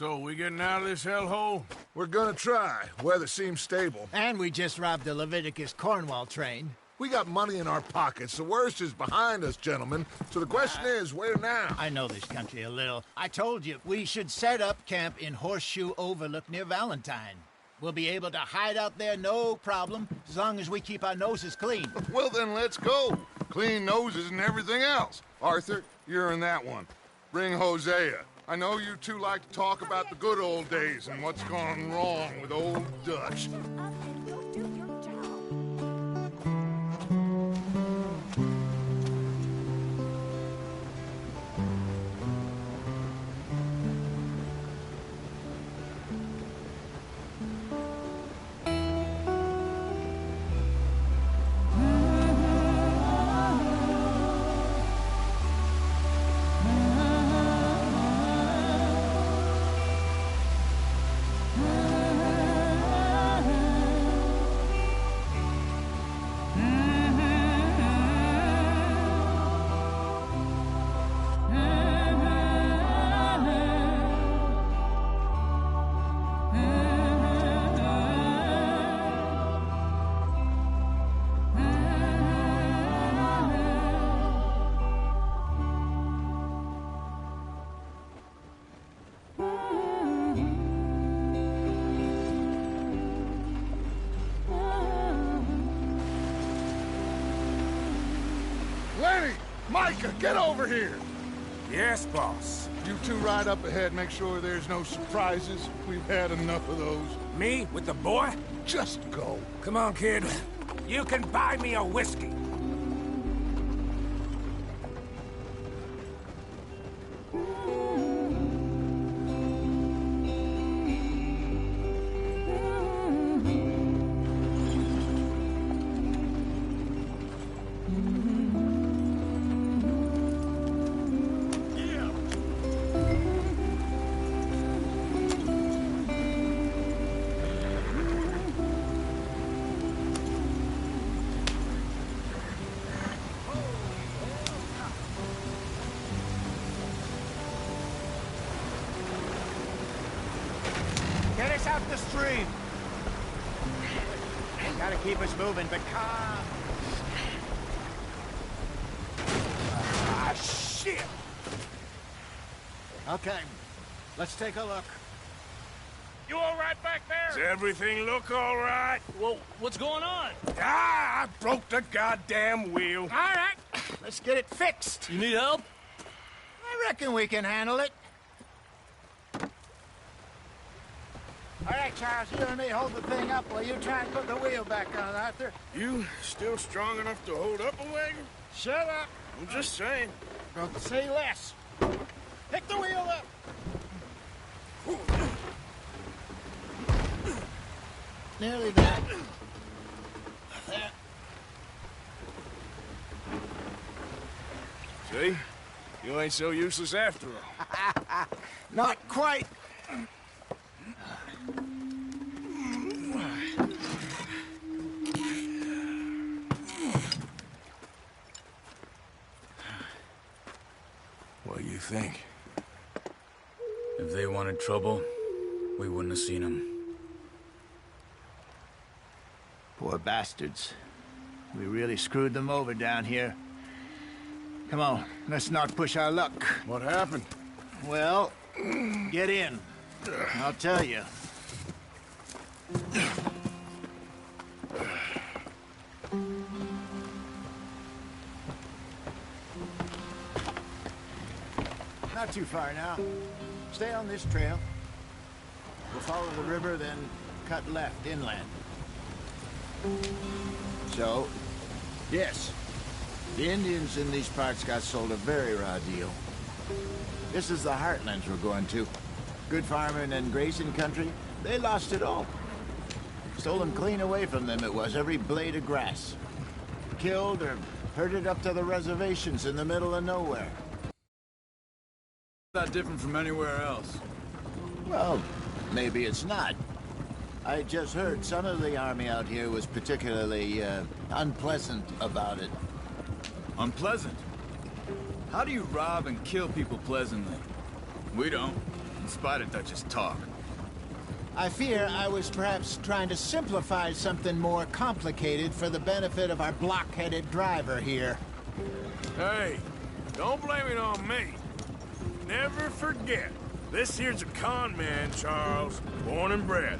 So, we getting out of this hellhole? We're gonna try. Weather seems stable. And we just robbed the Leviticus Cornwall train. We got money in our pockets. The worst is behind us, gentlemen. So the question is, where now? I know this country a little. I told you, we should set up camp in Horseshoe Overlook near Valantine. We'll be able to hide out there, no problem, as long as we keep our noses clean. Well, then let's go. Clean noses and everything else. Arthur, you're in that one. Bring Hosea. I know you two like to talk about the good old days and what's gone wrong with old Dutch. Lenny! Micah, get over here! Yes, boss. You two ride up ahead, make sure there's no surprises. We've had enough of those. Me with the boy? Just go. Come on, kid. You can buy me a whiskey. Get us out the stream. Gotta keep us moving, but calm. Ah, shit! Okay, let's take a look. You all right back Does there? everything look all right? Well, what's going on? Ah, I broke the goddamn wheel. All right, let's get it fixed. You need help? I reckon we can handle it. All right, Charles, you and me hold the thing up while you try and put the wheel back on, Arthur. You still strong enough to hold up a wagon? Shut up. I'm just saying. Don't say less. Pick the wheel up. Nearly there. There. See? You ain't so useless after all. Not quite. What do you think? If they wanted trouble, we wouldn't have seen them. Poor bastards. We really screwed them over down here. Come on, let's not push our luck. What happened? Well, get in. I'll tell you. Not too far now. Stay on this trail. We'll follow the river, then cut left inland. So, yes, the Indians in these parts got sold a very raw deal. This is the heartlands we're going to. Good farming and grazing country, they lost it all. Stolen clean away from them it was, every blade of grass. Killed or herded up to the reservations in the middle of nowhere. Not different from anywhere else. Well, maybe it's not. I just heard some of the army out here was particularly, unpleasant about it. Unpleasant? How do you rob and kill people pleasantly? We don't. spite of Dutch's talk. I fear I was perhaps trying to simplify something more complicated for the benefit of our blockheaded driver here. Hey, don't blame it on me. Never forget, this here's a con man, Charles, born and bred.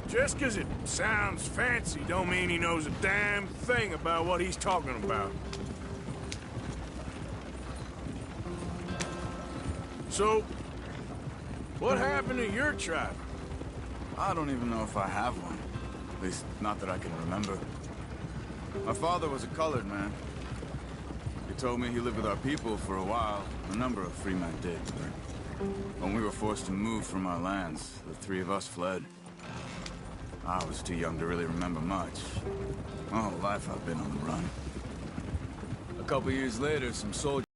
Just 'cause it sounds fancy don't mean he knows a damn thing about what he's talking about. So, what happened to your tribe? I don't even know if I have one. At least, not that I can remember. My father was a colored man. He told me he lived with our people for a while. A number of free men did. When we were forced to move from our lands, the three of us fled. I was too young to really remember much. My whole life I've been on the run. A couple years later, some soldiers...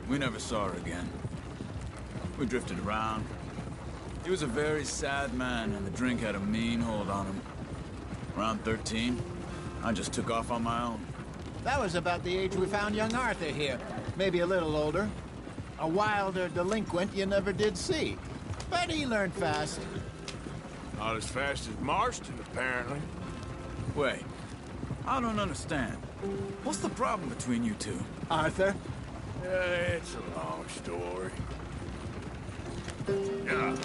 We never saw her again. We drifted around. He was a very sad man, and the drink had a mean hold on him. Around 13, I just took off on my own. That was about the age we found young Arthur here. Maybe a little older. A wilder delinquent you never did see. But he learned fast. Not as fast as Marston, apparently. Wait, I don't understand. What's the problem between you two? Arthur? It's a long story. Yeah.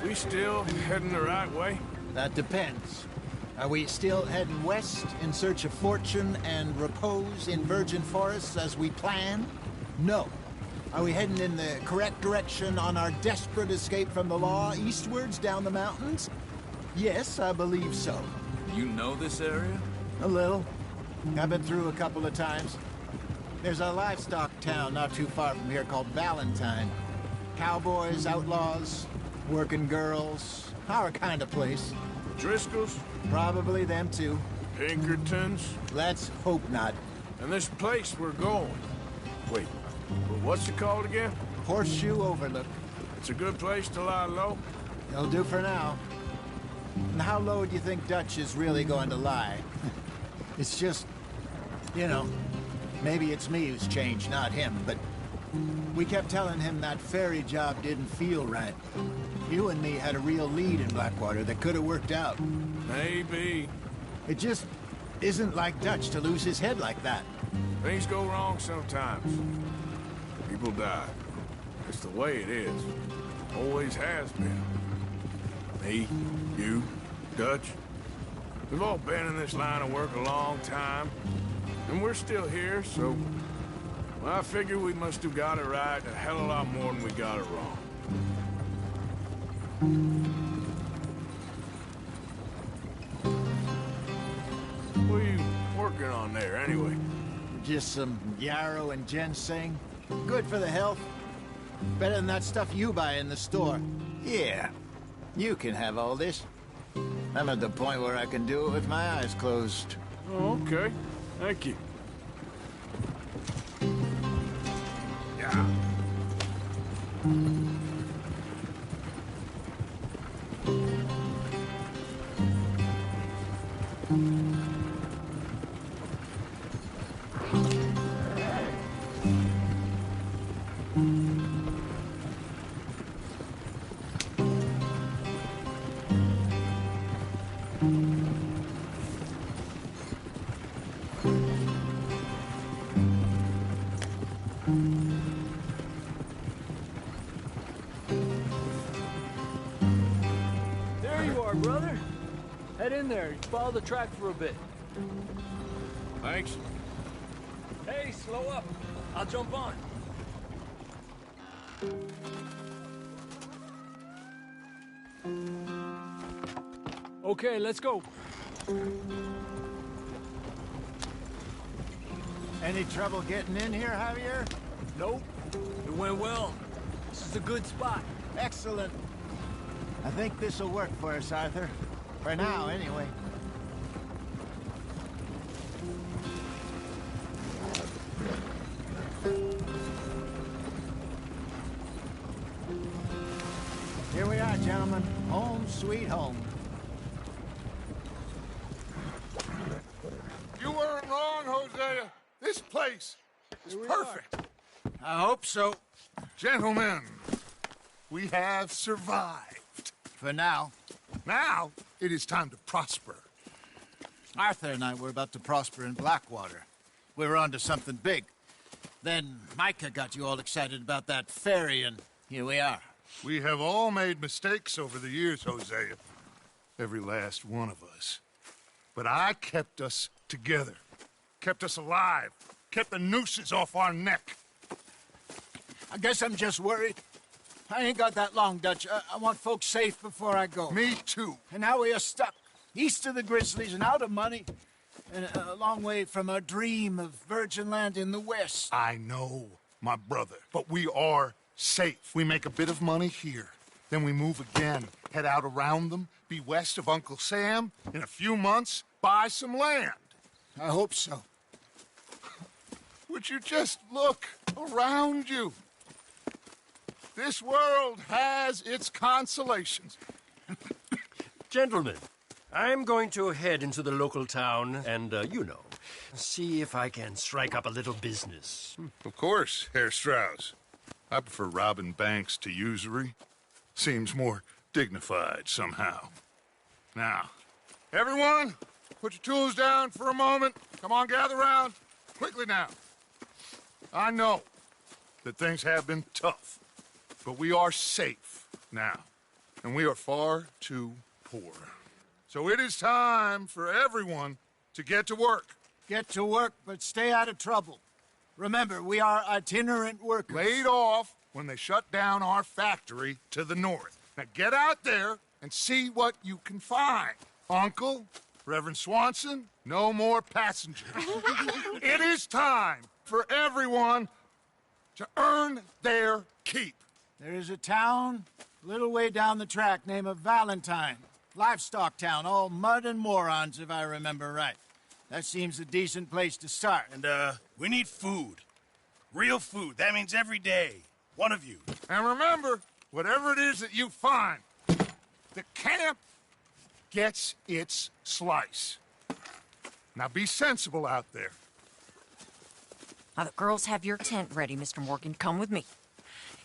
We still heading the right way? That depends. Are we still heading west in search of fortune and repose in virgin forests as we planned? No. Are we heading in the correct direction on our desperate escape from the law eastwards down the mountains? Yes, I believe so. You know this area? A little. I've been through a couple of times. There's a livestock town not too far from here called Valantine. Cowboys, outlaws, working girls, our kind of place. Driscolls? Probably them too. Pinkertons? Let's hope not. And this place we're going. Wait, what's it called again? Horseshoe Overlook. It's a good place to lie low? It'll do for now. And how low do you think Dutch is really going to lie? It's just, you know, maybe it's me who's changed, not him, but we kept telling him that ferry job didn't feel right. You and me had a real lead in Blackwater that could have worked out. Maybe. It just isn't like Dutch to lose his head like that. Things go wrong sometimes. People die. It's the way it is. Always has been. Me, you, Dutch. We've all been in this line of work a long time. And we're still here, so... Well, I figure we must have got it right a hell of a lot more than we got it wrong. What are you working on there, anyway? Just some yarrow and ginseng. Good for the health. Better than that stuff you buy in the store. Yeah, you can have all this. I'm at the point where I can do it with my eyes closed. Oh, okay. Thank you. Yeah. There you are, brother. Head in there. Follow the track for a bit. Thanks. Hey, slow up. I'll jump on. Okay, let's go. Any trouble getting in here, Javier? Nope. It went well. This is a good spot. Excellent. I think this'll work for us, Arthur. For now, anyway. Here we are, gentlemen. Home sweet home. You weren't wrong, Hosea. This place is perfect. I hope so. Gentlemen, we have survived. For now. Now, it is time to prosper. Arthur and I were about to prosper in Blackwater. We were on to something big. Then Micah got you all excited about that ferry, and here we are. We have all made mistakes over the years, Hosea. Every last one of us. But I kept us together. Kept us alive. Kept the nooses off our neck. I guess I'm just worried. I ain't got that long, Dutch. I want folks safe before I go. Me too. And now we are stuck, east of the Grizzlies and out of money, and a long way from our dream of virgin land in the west. I know, my brother, but we are safe. We make a bit of money here. Then we move again, head out around them, be west of Uncle Sam. In a few months, buy some land. I hope so. Would you just look around you? This world has its consolations. Gentlemen, I'm going to head into the local town and, see if I can strike up a little business. Of course, Herr Strauss. I prefer robbing banks to usury. Seems more dignified somehow. Now, everyone, put your tools down for a moment. Come on, gather round. Quickly now. I know that things have been tough, but we are safe now, and we are far too poor. So it is time for everyone to get to work. Get to work, but stay out of trouble. Remember, we are itinerant workers. Laid off when they shut down our factory to the north. Now get out there and see what you can find. Uncle, Reverend Swanson, no more passengers. It is time for everyone to earn their keep. There is a town a little way down the track named Valantine. Livestock town, all mud and morons, if I remember right. That seems a decent place to start. And, we need food. Real food. That means every day. One of you. And remember, whatever it is that you find, the camp gets its slice. Now be sensible out there. Now, the girls have your tent ready, Mr. Morgan. Come with me.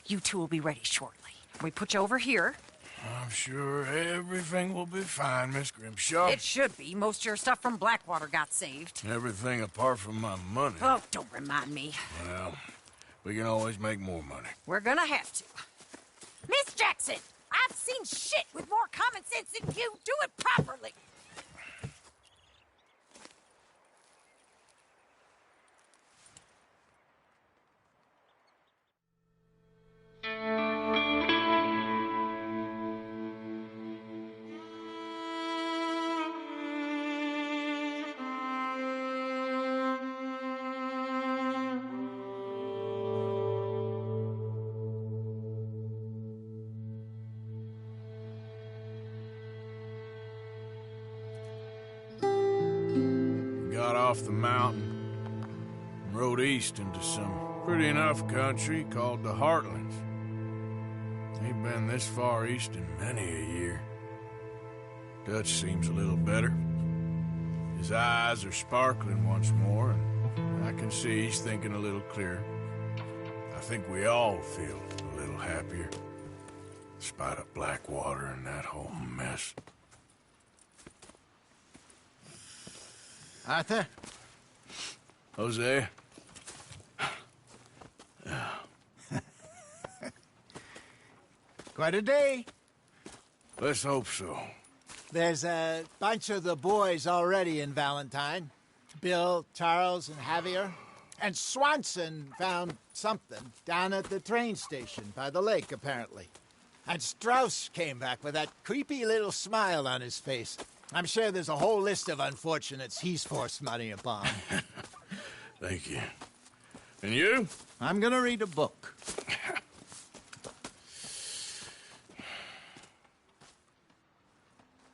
You two will be ready shortly. We put you over here. I'm sure everything will be fine, Miss Grimshaw. It should be. Most of your stuff from Blackwater got saved. Everything apart from my money. Oh, don't remind me. Well, we can always make more money. We're gonna have to. Miss Jackson, I've seen shit with more common sense than you. Do it properly. Got off the mountain and rode east into some pretty enough country called the Heartlands. Ain't been this far east in many a year. Dutch seems a little better. His eyes are sparkling once more, and I can see he's thinking a little clearer. I think we all feel a little happier, in spite of Blackwater and that whole mess. Arthur? Jose? Quite a day. Let's hope so. There's a bunch of the boys already in Valentine. Bill, Charles, and Javier. And Swanson found something down at the train station by the lake, apparently. And Strauss came back with that creepy little smile on his face. I'm sure there's a whole list of unfortunates he's forced money upon. Thank you. And you? I'm gonna read a book.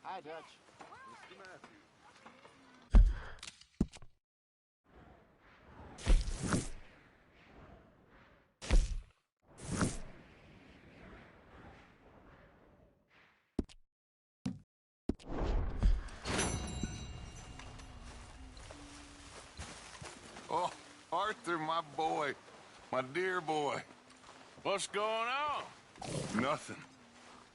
Hi, Dutch. Oh, Arthur, my boy. My dear boy. What's going on? Nothing.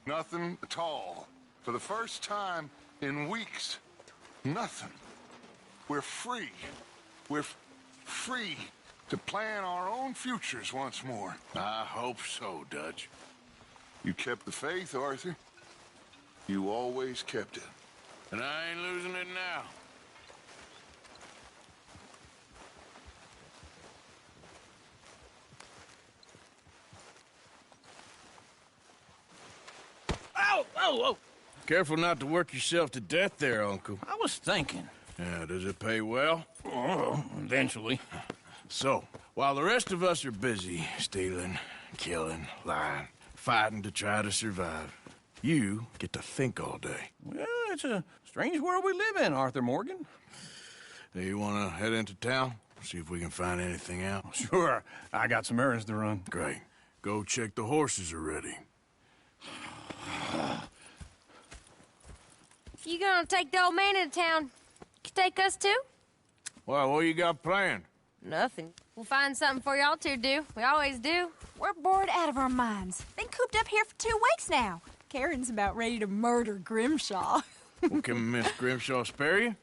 Nothing at all. For the first time in weeks. Nothing. We're free. We're free to plan our own futures once more. I hope so, Dutch. You kept the faith, Arthur. You always kept it. And I ain't losing it now. Ow! Oh, oh! Careful not to work yourself to death there, Uncle. I was thinking. Yeah, does it pay well? Oh, eventually. So, while the rest of us are busy stealing, killing, lying, fighting to try to survive, you get to think all day. Well, it's a strange world we live in, Arthur Morgan. Do you want to head into town? See if we can find anything out? Sure. I got some errands to run. Great. Go check the horses are ready. You gonna take the old man into town? You take us too? Well, what you got planned? Nothing. We'll find something for y'all to do. We always do. We're bored out of our minds. Been cooped up here for 2 weeks now. Karen's about ready to murder Grimshaw. Well, can Miss Grimshaw spare you?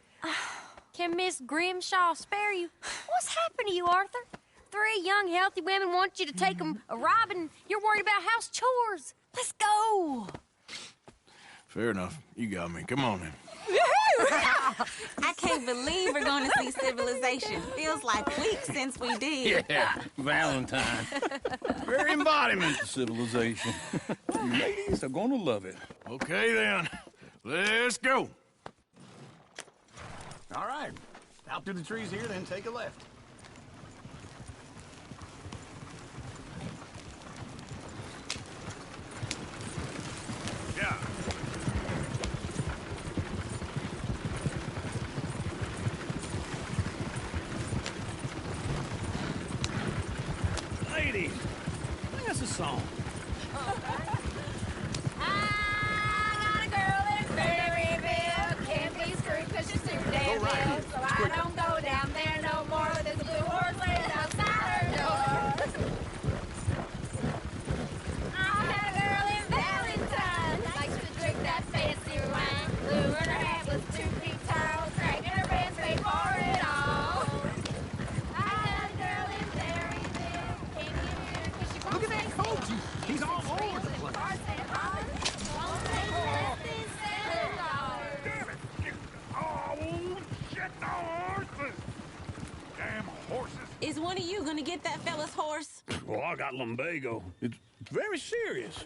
Can Miss Grimshaw spare you? What's happened to you, Arthur? 3 young, healthy women want you to take them a robbing. You're worried about house chores. Let's go. Fair enough. You got me. Come on, then. I can't believe we're going to see civilization. Feels like weeks since we did. Yeah, Valentine. Very embodiment of civilization. You ladies are going to love it. Okay, then. Let's go. All right. Out through the trees here, then take a left. Yeah. Ladies, sing us a song. I got a girl in Berryville. Can't be screwed 'cause she's too damn ill. So I don't go down there no more. There's a blue horse laying outside her door. I got a girl in Valentine. Likes to drink that fancy wine. Blue in her hat was 2 feet tall. Dragging her pants paid for it all. I got a girl in Berryville. Can't get here 'cause she won't Look at that stay coach. still. He's all over the place. Oh, shit, the horses! Damn horses! Is one of you going to get that fella's horse? Well, I got lumbago. It's very serious.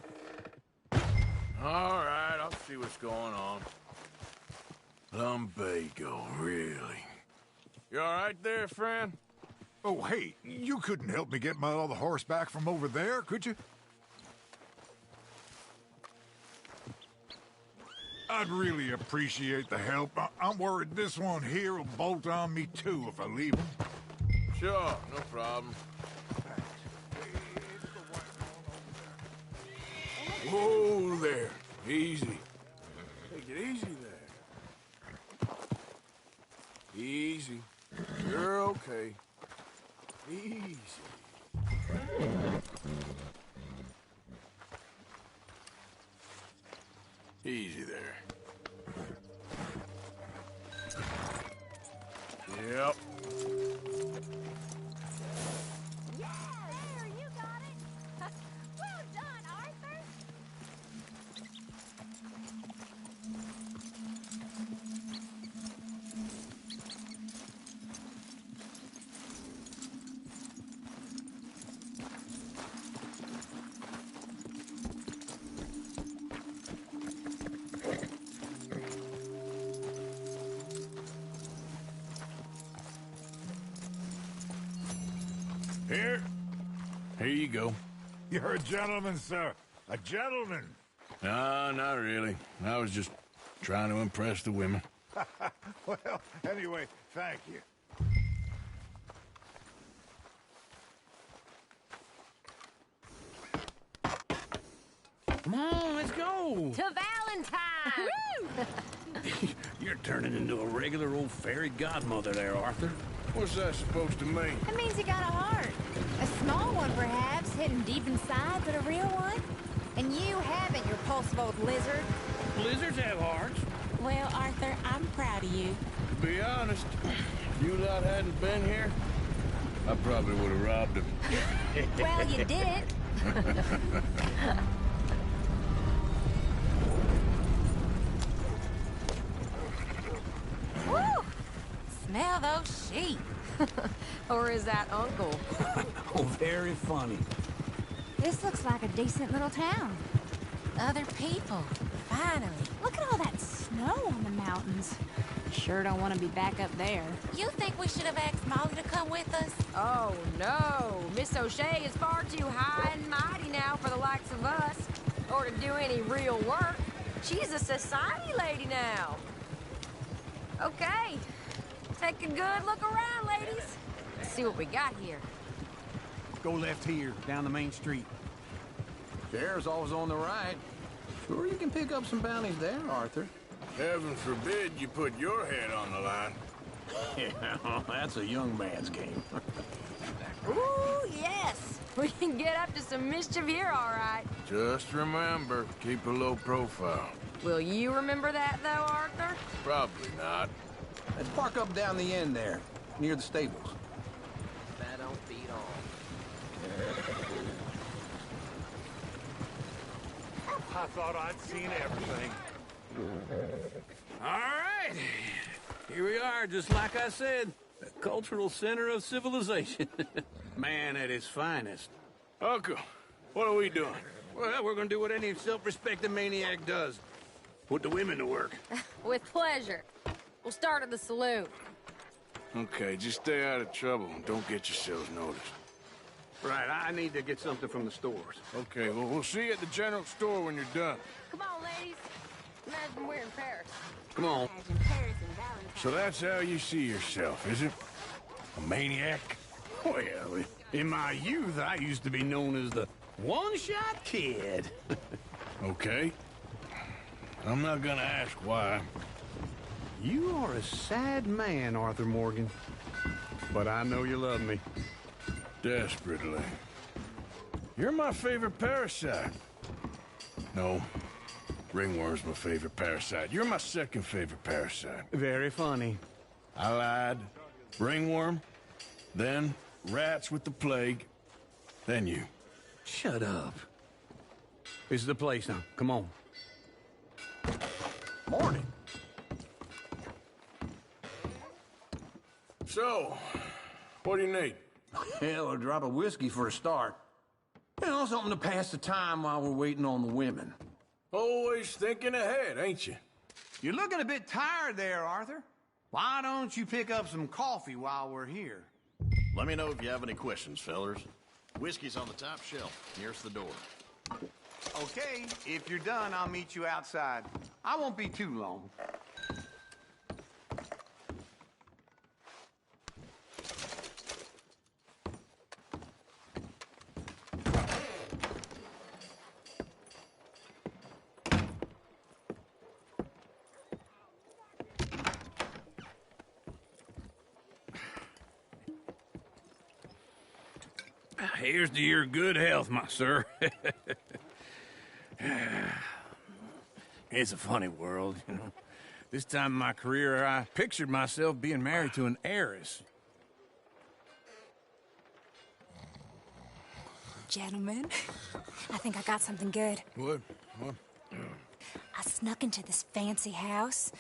All right, I'll see what's going on. Lumbago, really? You all right there, friend? Oh, hey, you couldn't help me get my other horse back from over there, could you? I'd really appreciate the help. I'm worried this one here will bolt on me too if I leave him. Sure, no problem. Whoa there. Easy. Take it easy there. Easy. You're okay. Easy. Easy there. Yep. Yeah, there, you got it. Well done, Arthur. Here you go. You're a gentleman, sir. A gentleman. No, not really. I was just trying to impress the women. Well, anyway, thank you. Come on, let's go. To Valentine! You're turning into a regular old fairy godmother there, Arthur. What's that supposed to mean? It means you got a heart. A small one, perhaps, hidden deep inside, but a real one. And you haven't, you repulsive old lizard. Lizards have hearts. Well, Arthur, I'm proud of you. To be honest, if you lot hadn't been here, I probably would have robbed him. Well, you did. Woo! Smell those sheep. Or is that Uncle? Oh, very funny. This looks like a decent little town. Other people. Finally. Look at all that snow on the mountains. Sure don't want to be back up there. You think we should have asked Molly to come with us? Oh, no. Miss O'Shea is far too high and mighty now for the likes of us, or to do any real work. She's a society lady now. Okay. Take a good look around, ladies. Let's see what we got here. Go left here, down the main street. There's always on the right. Sure you can pick up some bounties there, Arthur. Heaven forbid you put your head on the line. Yeah, that's a young man's game. Ooh, yes. We can get up to some mischief here, all right. Just remember, keep a low profile. Will you remember that, though, Arthur? Probably not. Let's park up down the end there, near the stables. That don't beat all. I thought I'd seen everything. All right. Here we are, just like I said. The cultural center of civilization. Man at his finest. Uncle, what are we doing? Well, we're gonna do what any self-respecting maniac does. Put the women to work. With pleasure. We'll start at the saloon. Okay, just stay out of trouble and don't get yourselves noticed. Right, I need to get something from the stores. Okay, well, we'll see you at the general store when you're done. Come on, ladies. Imagine we're in Paris. Come on. Imagine Paris and Valentine. So that's how you see yourself, is it? A maniac? Well, in my youth, I used to be known as the one-shot kid. Okay. I'm not gonna ask why. You are a sad man, Arthur Morgan. But I know you love me. Desperately. You're my favorite parasite. No. Ringworm's my favorite parasite. You're my second favorite parasite. Very funny. I lied. Ringworm. Then rats with the plague. Then you. Shut up. This is the place now. Come on. Morning. So, what do you need? Hell, a drop of whiskey for a start. You know, something to pass the time while we're waiting on the women. Always thinking ahead, ain't you? You're looking a bit tired there, Arthur. Why don't you pick up some coffee while we're here? Let me know if you have any questions, fellers. Whiskey's on the top shelf, nearest the door. Okay, if you're done, I'll meet you outside. I won't be too long. Here's to your good health, my sir. It's a funny world, you know. This time in my career, I pictured myself being married to an heiress. Gentlemen, I think I got something good. What? I snuck into this fancy house.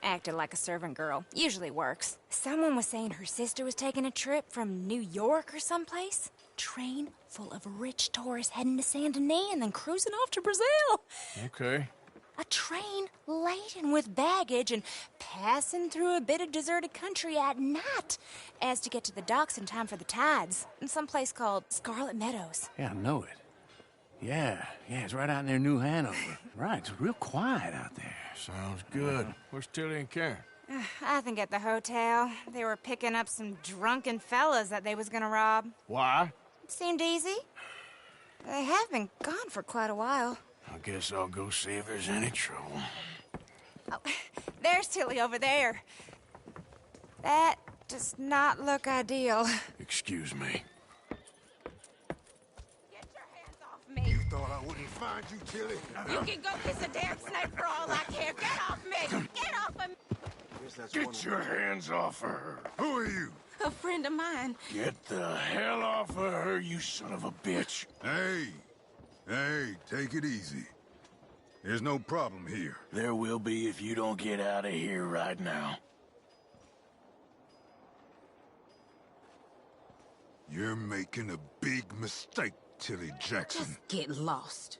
Acted like a servant girl. Usually works. Someone was saying her sister was taking a trip from New York or someplace. Train full of rich tourists heading to Saint Denis and then cruising off to Brazil. Okay. A train laden with baggage and passing through a bit of deserted country at night as to get to the docks in time for the tides in some place called Scarlet Meadows. Yeah, I know it. Yeah, it's right out near New Hanover. Right, it's real quiet out there. Sounds good. Where's Tilly and Karen? I think at the hotel. They were picking up some drunken fellas that they was gonna rob. Why? It seemed easy. They have been gone for quite a while. I guess I'll go see if there's any trouble. Oh, There's Tilly over there. That does not look ideal. Excuse me. Get your hands off me. You thought I wouldn't find you, Tilly? You can go kiss a damn snake for all I care. Get off me! Get off of me! Get your hands off her. Who are you? A friend of mine. Get the hell off of her, you son of a bitch. Hey, take it easy. There's no problem here. There will be if you don't get out of here right now. You're making a big mistake, Tilly Jackson. Just get lost.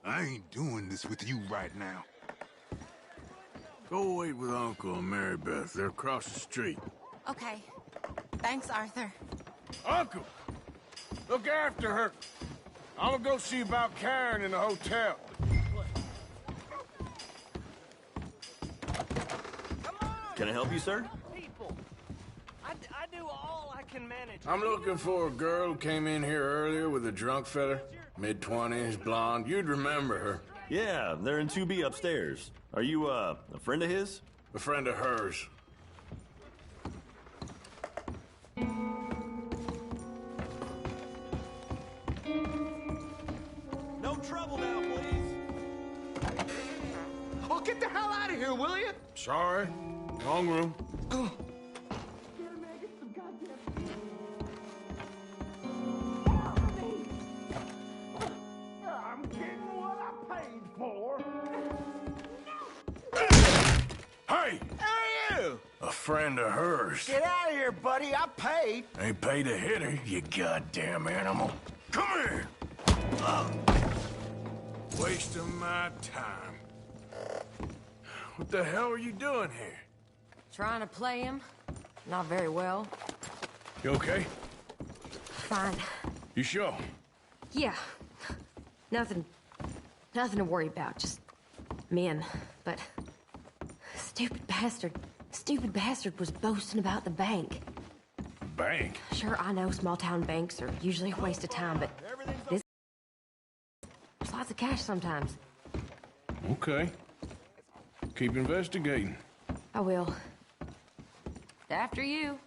I ain't doing this with you right now. Go wait with Uncle and Mary Beth. They're across the street. Okay. Thanks, Arthur. Uncle! Look after her. I'm gonna go see about Karen in the hotel. Can I help you, sir? People. I do all I can manage. I'm looking for a girl who came in here earlier with a drunk fella. Mid-20s, blonde. You'd remember her. Yeah, they're in 2B upstairs. Are you, a friend of his? A friend of hers. No trouble now, please. Oh, get the hell out of here, will you? Sorry. Wrong room. I'm getting what I paid for. Hey! Who are you? A friend of hers. Get out of here, buddy. I paid. Ain't paid to hit her, you goddamn animal. Come here! Wasting my time. What the hell are you doing here? Trying to play him. Not very well. You okay? Fine. You sure? Yeah. Nothing to worry about. Just men. But stupid bastard was boasting about the bank. Bank? Sure, I know small town banks are usually a waste of time, but this there's lots of cash sometimes. Okay. Keep investigating. I will. After you.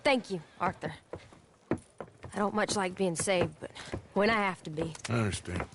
Thank you, Arthur. I don't much like being saved, but when I have to be. I understand.